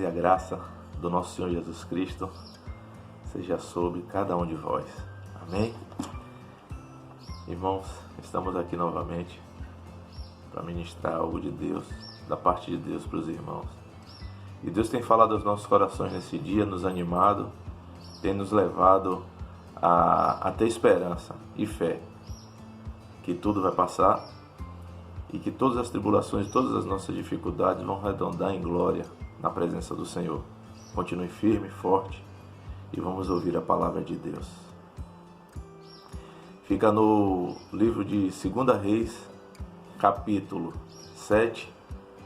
e a graça do nosso Senhor Jesus Cristo seja sobre cada um de vós. Amém? Irmãos, estamos aqui novamente para ministrar algo de Deus, da parte de Deus para os irmãos. E Deus tem falado aos nossos corações nesse dia, nos animado, tem nos levado a ter esperança e fé que tudo vai passar e que todas as tribulações, todas as nossas dificuldades vão redundar em glória na presença do Senhor. Continue firme, forte e vamos ouvir a palavra de Deus. Fica no livro de 2 Reis, capítulo 7,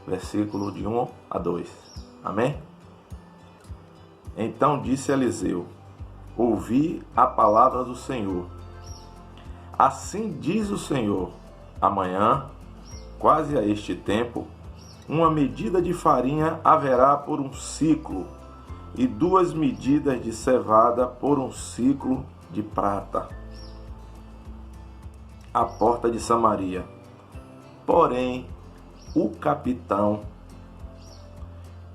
versículo de 1 a 2. Amém? Então disse Eliseu: ouvi a palavra do Senhor. Assim diz o Senhor: amanhã, quase a este tempo, uma medida de farinha haverá por um ciclo, e 2 medidas de cevada por um ciclo de prata, à porta de Samaria. Porém, o capitão,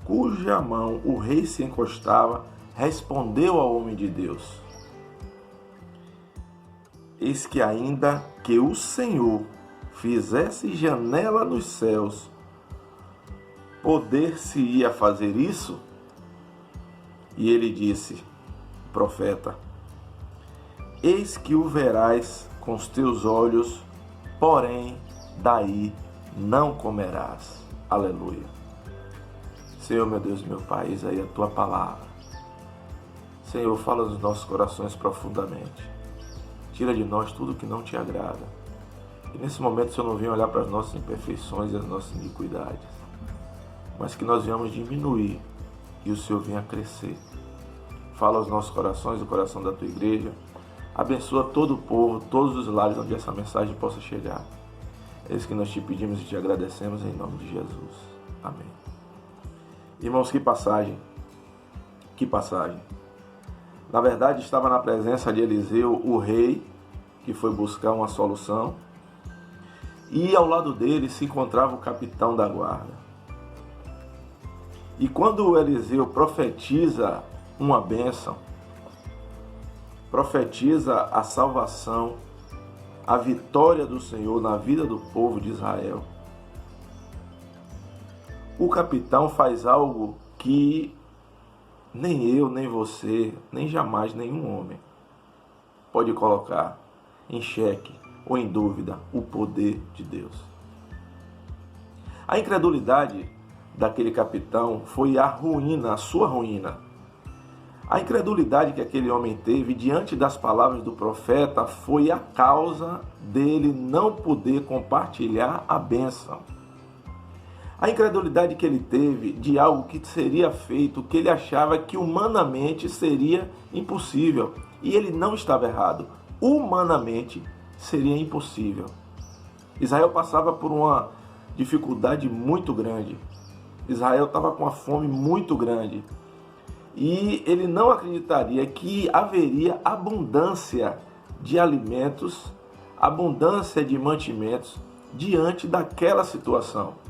cuja mão o rei se encostava, respondeu ao homem de Deus: eis que ainda que o Senhor fizesse janela nos céus, poder-se-ia fazer isso? E ele disse: profeta, eis que o verás com os teus olhos, porém daí não comerás. Aleluia. Senhor, meu Deus, meu Pai, eis aí a tua palavra. Senhor, fala nos nossos corações profundamente. Tira de nós tudo que não te agrada. E nesse momento o Senhor não vem olhar para as nossas imperfeições e as nossas iniquidades, mas que nós venhamos diminuir e o Senhor venha crescer. Fala aos nossos corações, o coração da tua igreja. Abençoa todo o povo, todos os lares onde essa mensagem possa chegar. É isso que nós te pedimos e te agradecemos em nome de Jesus. Amém. Irmãos, que passagem. Que passagem. Na verdade, estava na presença de Eliseu, o rei, que foi buscar uma solução. E ao lado dele se encontrava o capitão da guarda. E quando Eliseu profetiza uma bênção, profetiza a salvação, a vitória do Senhor na vida do povo de Israel, o capitão faz algo que nem eu, nem você, nem jamais nenhum homem pode colocar em xeque ou em dúvida o poder de Deus. A incredulidade daquele capitão foi a ruína, a sua ruína. A incredulidade que aquele homem teve diante das palavras do profeta foi a causa dele não poder compartilhar a bênção. A incredulidade que ele teve de algo que seria feito, que ele achava que humanamente seria impossível. E ele não estava errado. Humanamente seria impossível. Israel passava por uma dificuldade muito grande. Israel estava com uma fome muito grande. E ele não acreditaria que haveria abundância de alimentos, abundância de mantimentos diante daquela situação.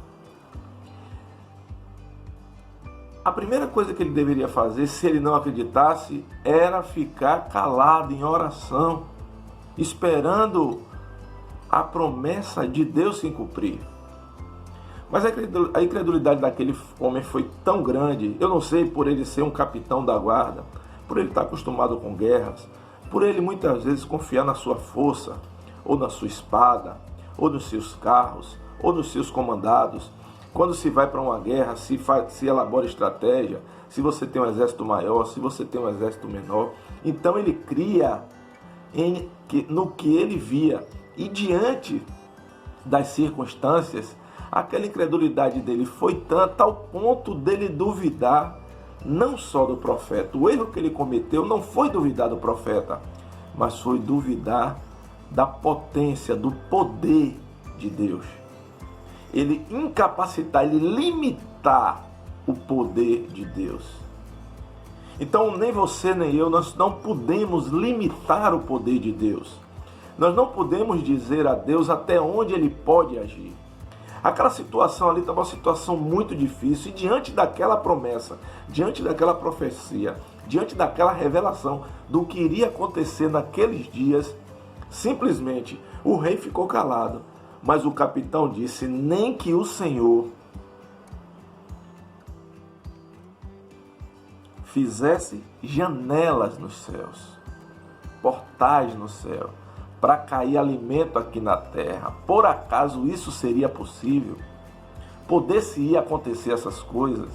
A primeira coisa que ele deveria fazer, se ele não acreditasse, era ficar calado em oração, esperando a promessa de Deus se cumprir. Mas a incredulidade daquele homem foi tão grande, eu não sei, por ele ser um capitão da guarda, por ele estar acostumado com guerras, por ele muitas vezes confiar na sua força, ou na sua espada, ou nos seus carros, ou nos seus comandados. Quando se vai para uma guerra, se elabora estratégia, se você tem um exército maior, se você tem um exército menor. Então ele cria no que ele via. E diante das circunstâncias, aquela incredulidade dele foi tanta ao ponto dele duvidar não só do profeta. O erro que ele cometeu não foi duvidar do profeta, mas foi duvidar da potência, do poder de Deus. Ele incapacitar, ele limitar o poder de Deus. Então, nem você nem eu, nós não podemos limitar o poder de Deus. Nós não podemos dizer a Deus até onde Ele pode agir. Aquela situação ali estava uma situação muito difícil, e diante daquela promessa, diante daquela profecia, diante daquela revelação do que iria acontecer naqueles dias, simplesmente o rei ficou calado. Mas o capitão disse: nem que o Senhor fizesse janelas nos céus, portais no céu, para cair alimento aqui na terra, por acaso isso seria possível? Poder-se-ia acontecer essas coisas?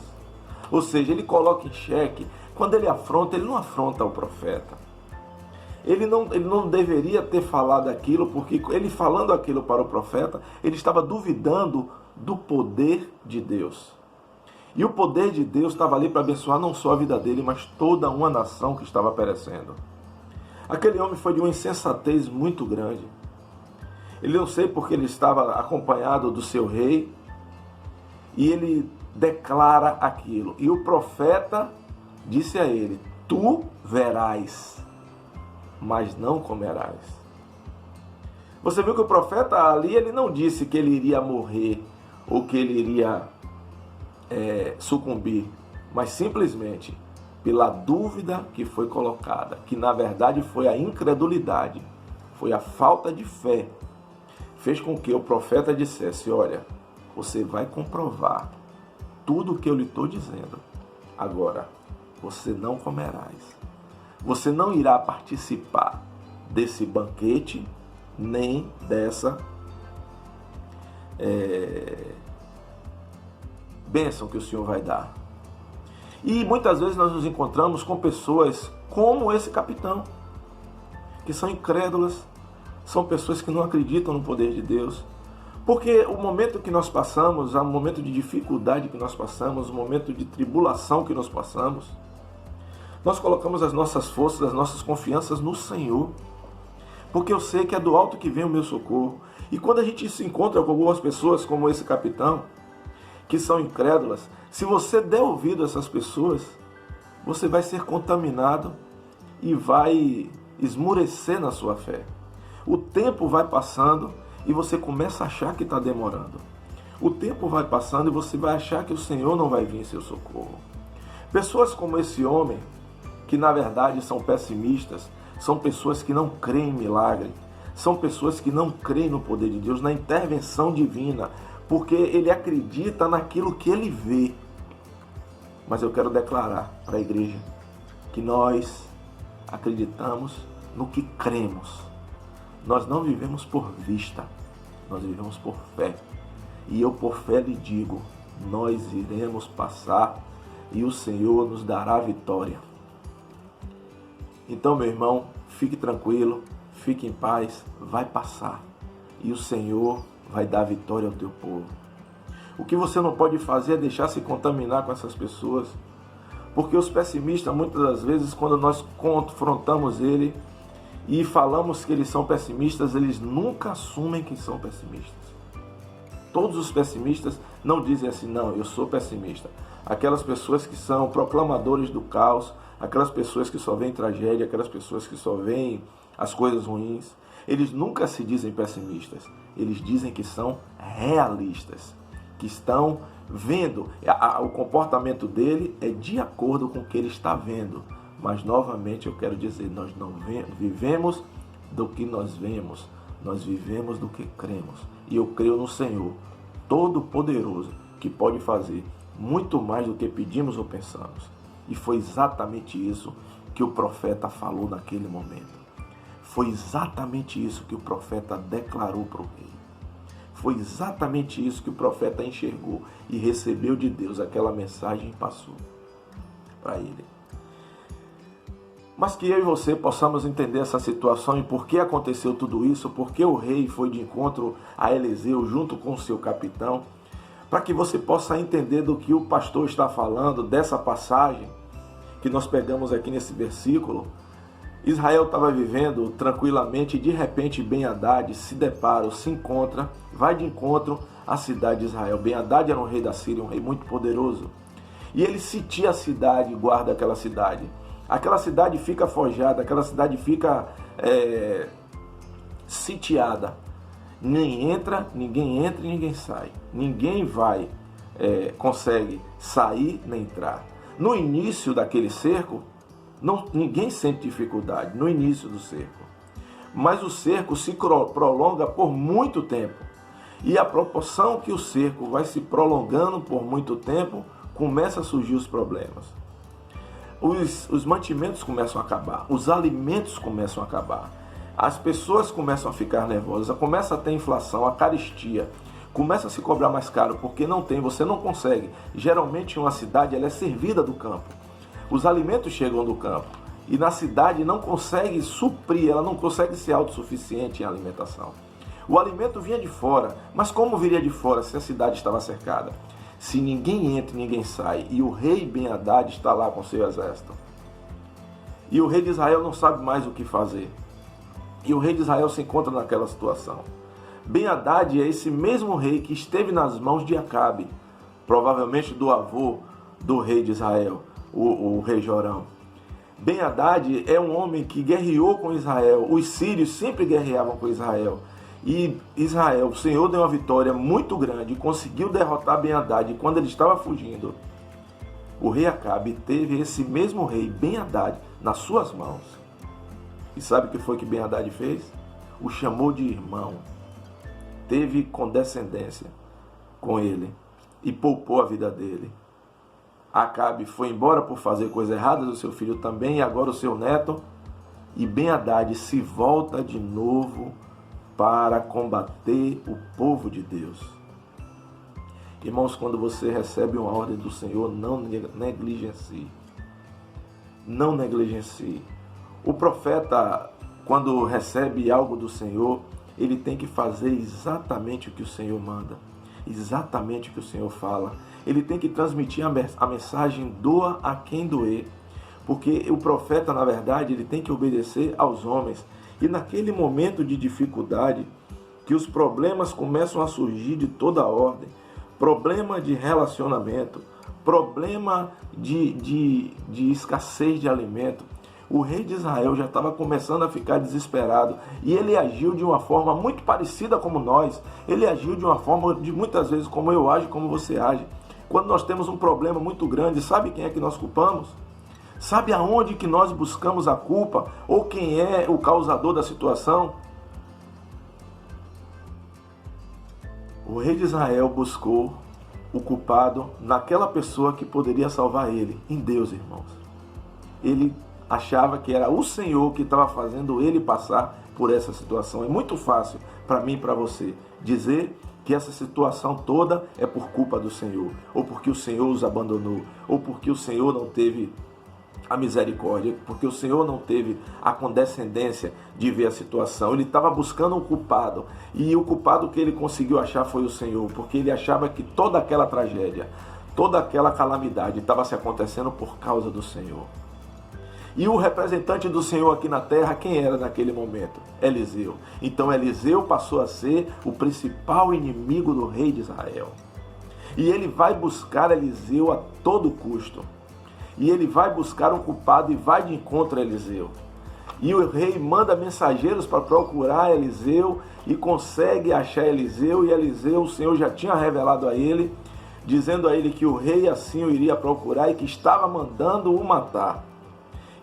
Ou seja, ele coloca em xeque, quando ele afronta, ele não afronta o profeta. Ele não deveria ter falado aquilo, porque ele falando aquilo para o profeta, ele estava duvidando do poder de Deus. E o poder de Deus estava ali para abençoar não só a vida dele, mas toda uma nação que estava perecendo. Aquele homem foi de uma insensatez muito grande. Ele não sei porque ele estava acompanhado do seu rei, e ele declara aquilo. E o profeta disse a ele: tu verás, mas não comerás. Você viu que o profeta ali, ele não disse que ele iria morrer ou que ele iria sucumbir, mas simplesmente pela dúvida que foi colocada, que na verdade foi a incredulidade, foi a falta de fé, fez com que o profeta dissesse: olha, você vai comprovar tudo o que eu lhe estou dizendo, agora você não comerás, você não irá participar desse banquete, nem dessa bênção que o Senhor vai dar. E muitas vezes nós nos encontramos com pessoas como esse capitão, que são incrédulas, são pessoas que não acreditam no poder de Deus, porque o momento que nós passamos, o momento de dificuldade que nós passamos, o momento de tribulação que nós passamos, nós colocamos as nossas forças, as nossas confianças no Senhor, porque eu sei que é do alto que vem o meu socorro. E quando a gente se encontra com algumas pessoas como esse capitão, que são incrédulas, se você der ouvido a essas pessoas, você vai ser contaminado e vai esmurecer na sua fé. O tempo vai passando e você começa a achar que está demorando. O tempo vai passando e você vai achar que o Senhor não vai vir em seu socorro. Pessoas como esse homem, que na verdade são pessimistas, são pessoas que não creem em milagre, são pessoas que não creem no poder de Deus, na intervenção divina, porque ele acredita naquilo que ele vê. Mas eu quero declarar para a igreja que nós acreditamos no que cremos. Nós não vivemos por vista, nós vivemos por fé. E eu por fé lhe digo, nós iremos passar e o Senhor nos dará vitória. Então, meu irmão, fique tranquilo, fique em paz, vai passar. E o Senhor vai dar vitória ao teu povo. O que você não pode fazer é deixar se contaminar com essas pessoas. Porque os pessimistas, muitas das vezes, quando nós confrontamos ele e falamos que eles são pessimistas, eles nunca assumem que são pessimistas. Todos os pessimistas não dizem assim: não, eu sou pessimista. Aquelas pessoas que são proclamadores do caos, aquelas pessoas que só veem tragédia, aquelas pessoas que só veem as coisas ruins, eles nunca se dizem pessimistas. Eles dizem que são realistas, que estão vendo, o comportamento dele é de acordo com o que ele está vendo. Mas novamente eu quero dizer, nós não vivemos do que nós vemos, nós vivemos do que cremos. E eu creio no Senhor Todo-Poderoso, que pode fazer muito mais do que pedimos ou pensamos. E foi exatamente isso que o profeta falou naquele momento. Foi exatamente isso que o profeta declarou para o rei. Foi exatamente isso que o profeta enxergou e recebeu de Deus aquela mensagem e passou para ele. Mas que eu e você possamos entender essa situação e por que aconteceu tudo isso, por que o rei foi de encontro a Eliseu junto com o seu capitão, para que você possa entender do que o pastor está falando, dessa passagem que nós pegamos aqui nesse versículo. Israel estava vivendo tranquilamente e de repente Ben-Hadad se depara, se encontra, vai de encontro à cidade de Israel. Ben-Hadad era um rei da Síria, um rei muito poderoso. E ele sitia a cidade, guarda aquela cidade. Aquela cidade fica forjada, aquela cidade fica sitiada. ninguém entra e ninguém sai. Ninguém consegue sair nem entrar. No início daquele cerco, ninguém sente dificuldade, no início do cerco. Mas o cerco se prolonga por muito tempo. E à proporção que o cerco vai se prolongando por muito tempo, começam a surgir os problemas. Os mantimentos começam a acabar, os alimentos começam a acabar. As pessoas começam a ficar nervosas, começa a ter inflação, a carestia, começa a se cobrar mais caro porque não tem, você não consegue. Geralmente uma cidade ela é servida do campo. Os alimentos chegam do campo e na cidade não consegue suprir, ela não consegue ser autossuficiente em alimentação. O alimento vinha de fora, mas como viria de fora se a cidade estava cercada? Se ninguém entra e ninguém sai, e o rei Ben-Hadad está lá com seu exército. E o rei de Israel não sabe mais o que fazer. E o rei de Israel se encontra naquela situação. Ben-Hadad é esse mesmo rei que esteve nas mãos de Acabe, provavelmente do avô do rei de Israel, o rei Jorão. Ben-Hadad é um homem que guerreou com Israel. Os sírios sempre guerreavam com Israel. E Israel, o Senhor deu uma vitória muito grande e conseguiu derrotar Ben-Hadad. E quando ele estava fugindo, o rei Acabe teve esse mesmo rei, Ben-Hadad, nas suas mãos. E sabe o que foi que Ben-Hadad fez? O chamou de irmão. Teve condescendência com ele e poupou a vida dele. Acabe foi embora por fazer coisas erradas, o seu filho também, e agora o seu neto. E Ben-Hadad se volta de novo para combater o povo de Deus. Irmãos, quando você recebe uma ordem do Senhor, não negligencie. Não negligencie. O profeta, quando recebe algo do Senhor, ele tem que fazer exatamente o que o Senhor manda, exatamente o que o Senhor fala. Ele tem que transmitir a mensagem doa a quem doer, porque o profeta, na verdade, ele tem que obedecer aos homens. E naquele momento de dificuldade, que os problemas começam a surgir de toda a ordem, problema de relacionamento, problema de escassez de alimento, o rei de Israel já estava começando a ficar desesperado e ele agiu de uma forma muito parecida como nós. Ele agiu de uma forma de muitas vezes como eu ajo, como você age. Quando nós temos um problema muito grande, sabe quem é que nós culpamos? Sabe aonde que nós buscamos a culpa? Ou quem é o causador da situação? O rei de Israel buscou o culpado naquela pessoa que poderia salvar ele, em Deus, irmãos. Ele achava que era o Senhor que estava fazendo ele passar por essa situação. É muito fácil para mim e para você dizer que essa situação toda é por culpa do Senhor, ou porque o Senhor os abandonou, ou porque o Senhor não teve a misericórdia, porque o Senhor não teve a condescendência de ver a situação. Ele estava buscando um culpado, e o culpado que ele conseguiu achar foi o Senhor, porque ele achava que toda aquela tragédia, toda aquela calamidade estava se acontecendo por causa do Senhor. E o representante do Senhor aqui na terra, quem era naquele momento? Eliseu. Então Eliseu passou a ser o principal inimigo do rei de Israel. E ele vai buscar Eliseu a todo custo. E ele vai buscar um culpado e vai de encontro a Eliseu. E o rei manda mensageiros para procurar Eliseu e consegue achar Eliseu. E Eliseu, o Senhor já tinha revelado a ele, dizendo a ele que o rei assim o iria procurar e que estava mandando o matar.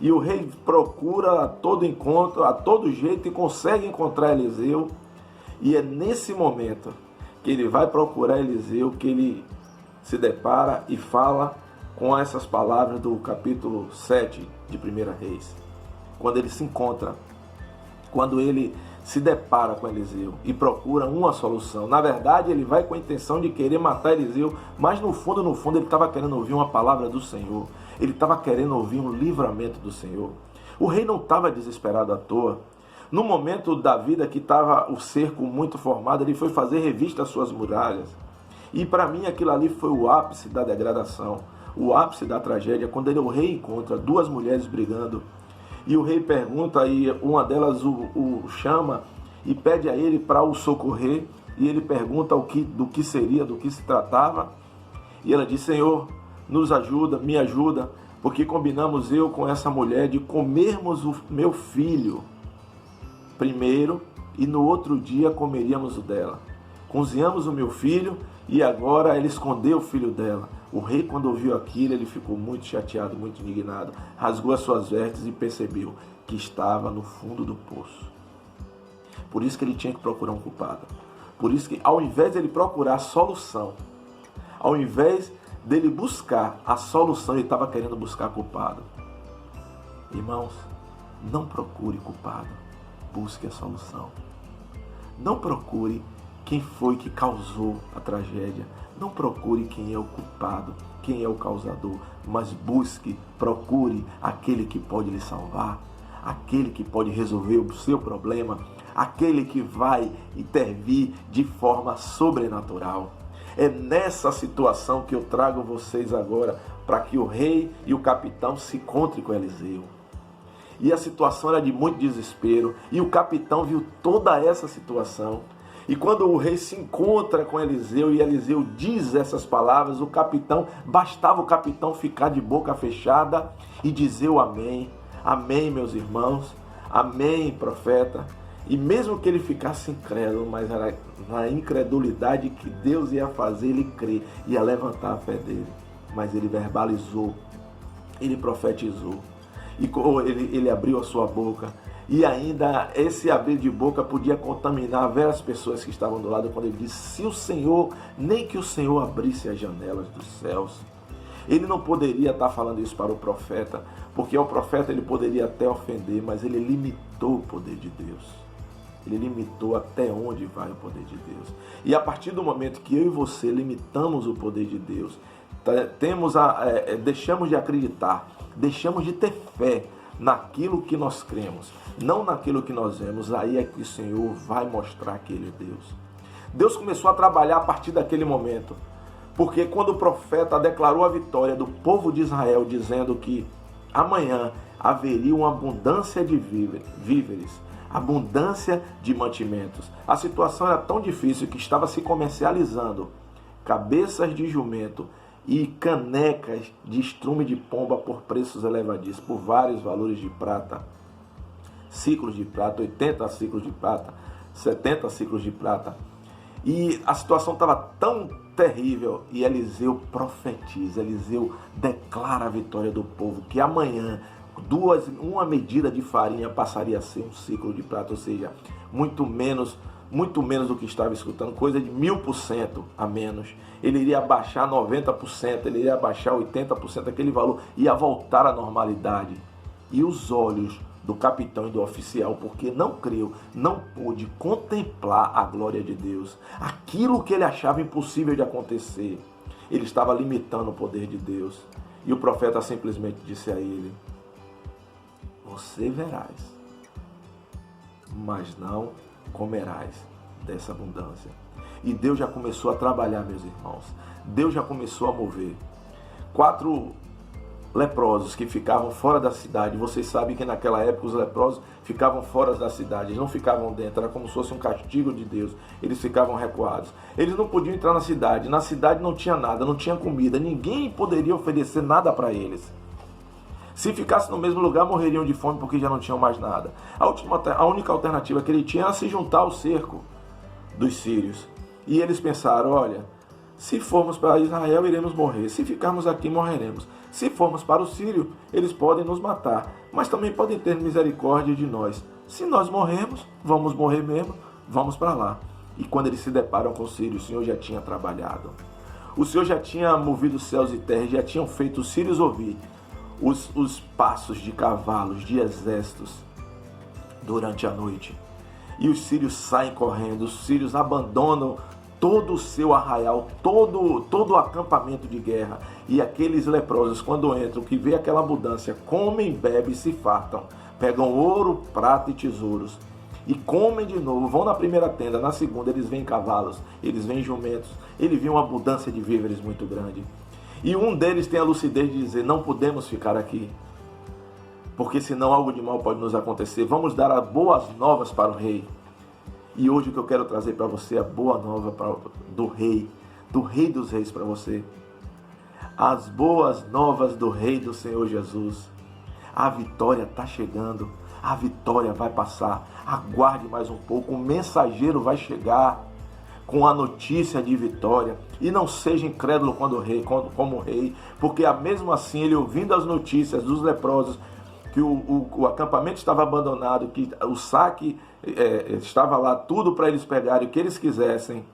E o rei procura a todo encontro, a todo jeito, e consegue encontrar Eliseu. E é nesse momento que ele vai procurar Eliseu que ele se depara e fala com essas palavras do capítulo 7 de 1 Reis. Quando ele se encontra, quando ele se depara com Eliseu e procura uma solução. Na verdade, ele vai com a intenção de querer matar Eliseu, mas no fundo, ele estava querendo ouvir uma palavra do Senhor. Ele estava querendo ouvir um livramento do Senhor. O rei não estava desesperado à toa. No momento da vida que estava o cerco muito formado, ele foi fazer revista às suas muralhas. E para mim aquilo ali foi o ápice da degradação, o ápice da tragédia, quando o rei encontra duas mulheres brigando. E o rei pergunta, e uma delas o chama e pede a ele para o socorrer. E ele pergunta do que seria, do que se tratava. E ela diz: Senhor, nos ajuda, me ajuda, porque combinamos eu com essa mulher de comermos o meu filho primeiro e no outro dia comeríamos o dela. Cozinhamos o meu filho e agora ela escondeu o filho dela. O rei, quando ouviu aquilo, ele ficou muito chateado, muito indignado, rasgou as suas vestes e percebeu que estava no fundo do poço. Por isso que ele tinha que procurar um culpado. Por isso que, ao invés de ele procurar a solução, ao invés dele buscar a solução, ele estava querendo buscar culpado. Irmãos, não procure culpado, busque a solução. Não procure quem foi que causou a tragédia. Não procure quem é o culpado, quem é o causador, mas busque, procure aquele que pode lhe salvar, aquele que pode resolver o seu problema, aquele que vai intervir de forma sobrenatural. É nessa situação que eu trago vocês agora, para que o rei e o capitão se encontrem com Eliseu. E a situação era de muito desespero, e o capitão viu toda essa situação. E quando o rei se encontra com Eliseu e Eliseu diz essas palavras, bastava o capitão ficar de boca fechada e dizer o amém. Amém, meus irmãos. Amém, profeta. E mesmo que ele ficasse incrédulo, mas era na incredulidade que Deus ia fazer ele crer, ia levantar a fé dele. Mas ele verbalizou, ele profetizou. E ele abriu a sua boca. E ainda esse abrir de boca podia contaminar várias pessoas que estavam do lado, quando ele disse: se o Senhor, nem que o Senhor abrisse as janelas dos céus. Ele não poderia estar falando isso para o profeta, porque ao profeta ele poderia até ofender, mas ele limitou o poder de Deus. Ele limitou até onde vai o poder de Deus. E a partir do momento que eu e você limitamos o poder de Deus, deixamos de acreditar, deixamos de ter fé naquilo que nós cremos, não naquilo que nós vemos, aí é que o Senhor vai mostrar que Ele é Deus. Deus começou a trabalhar a partir daquele momento, porque quando o profeta declarou a vitória do povo de Israel, dizendo que amanhã haveria uma abundância de víveres, abundância de mantimentos, a situação era tão difícil que estava se comercializando cabeças de jumento e canecas de estrume de pomba por preços elevadíssimos, por vários valores de prata, ciclos de prata, 80 ciclos de prata, 70 ciclos de prata. E a situação estava tão terrível, e Eliseu profetiza, Eliseu declara a vitória do povo, que amanhã uma medida de farinha passaria a ser um ciclo de prata, ou seja, muito menos do que estava escutando, coisa de 1000% a menos. Ele iria abaixar 90%, ele iria abaixar 80%, aquele valor ia voltar à normalidade. E os olhos do capitão e do oficial, porque não creu, não pôde contemplar a glória de Deus, aquilo que ele achava impossível de acontecer, ele estava limitando o poder de Deus. E o profeta simplesmente disse a ele: você verás, mas não comerás dessa abundância. E Deus já começou a trabalhar, meus irmãos. Deus já começou a mover. 4 leprosos que ficavam fora da cidade. Vocês sabem que naquela época os leprosos ficavam fora da cidade. Eles não ficavam dentro. Era como se fosse um castigo de Deus. Eles ficavam recuados. Eles não podiam entrar na cidade. Na cidade não tinha nada, não tinha comida. Ninguém poderia oferecer nada para eles. Se ficasse no mesmo lugar, morreriam de fome porque já não tinham mais nada. A única alternativa que ele tinha era se juntar ao cerco dos sírios. E eles pensaram: olha, se formos para Israel, iremos morrer. Se ficarmos aqui, morreremos. Se formos para o sírio, eles podem nos matar, mas também podem ter misericórdia de nós. Se nós morrermos, vamos morrer mesmo, vamos para lá. E quando eles se deparam com o sírio, o Senhor já tinha trabalhado. O Senhor já tinha movido céus e terras, já tinham feito os sírios ouvir os passos de cavalos, de exércitos, durante a noite. E os sírios saem correndo, os sírios abandonam todo o seu arraial, todo o acampamento de guerra. E aqueles leprosos, quando entram, que vê aquela abundância, comem, bebem e se fartam. Pegam ouro, prata e tesouros. E comem de novo, vão na primeira tenda, na segunda eles veem cavalos, eles veem jumentos, eles veem uma abundância de víveres muito grande. E um deles tem a lucidez de dizer: não podemos ficar aqui, porque senão algo de mal pode nos acontecer. Vamos dar as boas novas para o rei. E hoje o que eu quero trazer para você é a boa nova do rei dos reis para você. As boas novas do rei do Senhor Jesus. A vitória está chegando. A vitória vai passar. Aguarde mais um pouco. O mensageiro vai chegar com a notícia de vitória. E não seja incrédulo como rei, porque mesmo assim ele, ouvindo as notícias dos leprosos, que o acampamento estava abandonado, que o saque estava lá, tudo para eles pegarem o que eles quisessem,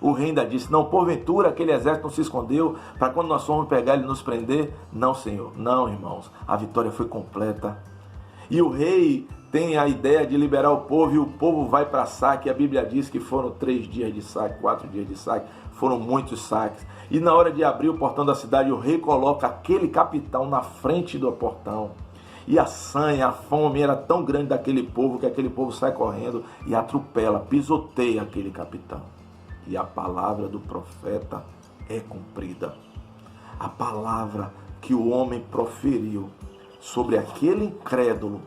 o rei ainda disse: não, porventura aquele exército não se escondeu para quando nós formos pegar ele nos prender? Não, Senhor, não, irmãos, a vitória foi completa. E o rei tem a ideia de liberar o povo, e o povo vai para saque. A Bíblia diz que foram 3 dias de saque, 4 dias de saque, foram muitos saques. E na hora de abrir o portão da cidade, o rei coloca aquele capitão na frente do portão. E a sanha, a fome era tão grande daquele povo, que aquele povo sai correndo e atropela, pisoteia aquele capitão. E a palavra do profeta é cumprida. A palavra que o homem proferiu sobre aquele incrédulo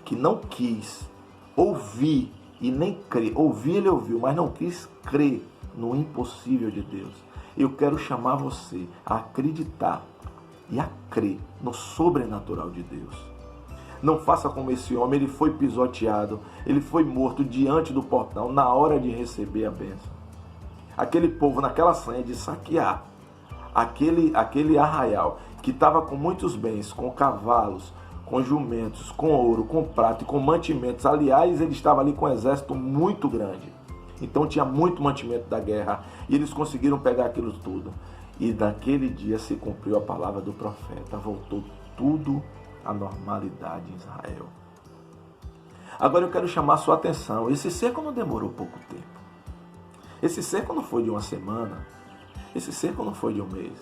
que não quis ouvir e nem crer. Ouvir ele ouviu, mas não quis crer no impossível de Deus. Eu quero chamar você a acreditar e a crer no sobrenatural de Deus. Não faça como esse homem. Ele foi pisoteado, ele foi morto diante do portão na hora de receber a bênção. Aquele povo naquela sanha de saquear aquele arraial que estava com muitos bens, com cavalos, com jumentos, com ouro, com prata e com mantimentos. Aliás, ele estava ali com um exército muito grande. Então tinha muito mantimento da guerra e eles conseguiram pegar aquilo tudo. E naquele dia se cumpriu a palavra do profeta. Voltou tudo à normalidade em Israel. Agora eu quero chamar a sua atenção. Esse cerco não demorou pouco tempo. Esse cerco não foi de uma semana. Esse cerco não foi de um mês.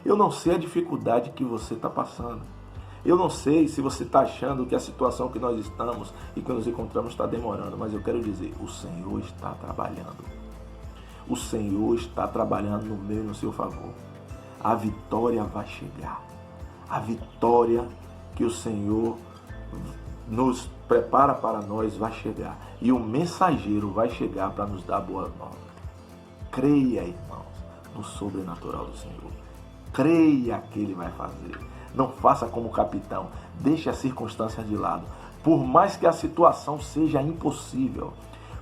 Eu não sei a dificuldade que você está passando. Eu não sei se você está achando que a situação que nós estamos e que nos encontramos está demorando. Mas eu quero dizer, o Senhor está trabalhando. O Senhor está trabalhando no meu e no seu favor. A vitória vai chegar. A vitória que o Senhor nos prepara para nós vai chegar. E o mensageiro vai chegar para nos dar boa nova. Creia, irmãos, no sobrenatural do Senhor. Creia que Ele vai fazer. Não faça como o capitão. Deixe as circunstâncias de lado. Por mais que a situação seja impossível,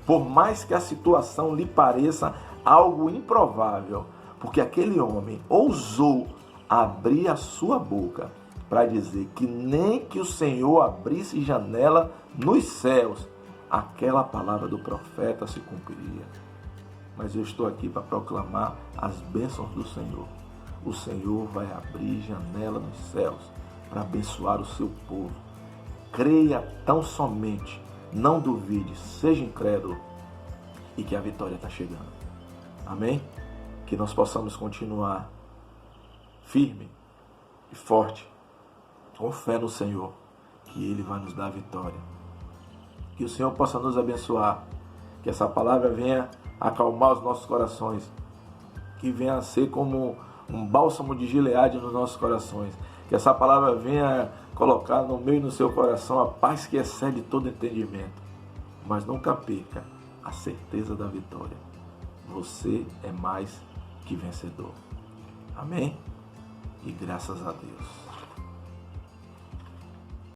por mais que a situação lhe pareça algo improvável, porque aquele homem ousou abrir a sua boca para dizer que nem que o Senhor abrisse janela nos céus, aquela palavra do profeta se cumpriria. Mas eu estou aqui para proclamar as bênçãos do Senhor. O Senhor vai abrir janela nos céus para abençoar o seu povo. Creia tão somente, não duvide, seja incrédulo, e que a vitória está chegando. Amém? Que nós possamos continuar firme e forte, com fé no Senhor, que Ele vai nos dar a vitória. Que o Senhor possa nos abençoar, que essa palavra venha acalmar os nossos corações, que venha a ser como um bálsamo de Gileade nos nossos corações, que essa palavra venha colocar no meu e no seu coração a paz que excede todo entendimento, mas nunca perca a certeza da vitória. Você é mais que vencedor. Amém? E graças a Deus.